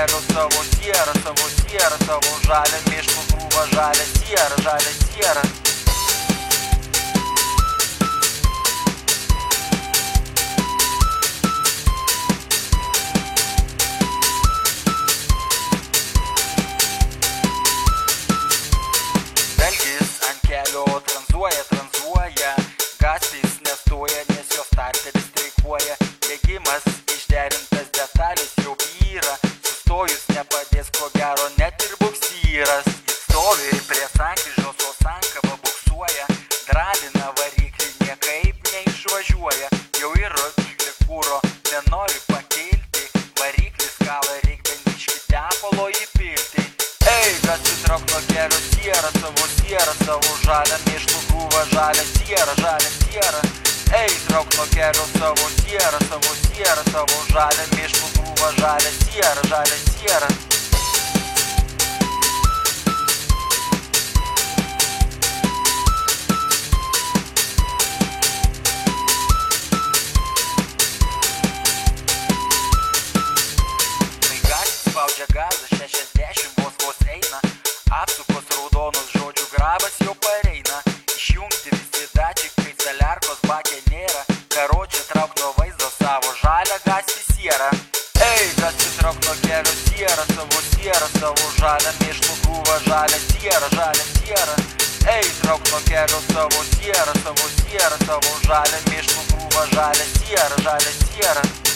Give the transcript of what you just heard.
kelio savo sierą, savo žalią miško krūvą, žalią sierą. Dalgis ant kelio tranzuoja, gatvės nestoja, nes jos starteris streikuoja. Bėgimas išderintas, detalės jau vyra, sustojus nepadės ko gero net ir buksyras. Jis stovi prie sankryžos, o sankaba buksuoja, dralina variklį, niekaip neišvažiuoja. Jau ir rodyklį kūro nenori pakilti, variklis kala, reik bent biškį tepalo įpilti. Ei, atsitrauk nuo kelio sierą, savo žalią miško krūvą, žalią sierą. Ei, trauk nuo kelio savo sierą, savo žalią miško krūvą, žalią sierą. Tai gatvė spaudžia gazą, 60 vos eina, apsukos raudonos, žodžių grabas jau pareina. Išjungti visi dačikai, saliarkos bakė nėra, karočią trauk nuo vaizdo savo žalią gatvį sierą. Ei, atsitrauk nuo kelio sierą, savo žalią miško krūvą, žalią sierą. Ei, trauk nuo kelio savo sierą, savo žalią miško krūvą, žalią sierą.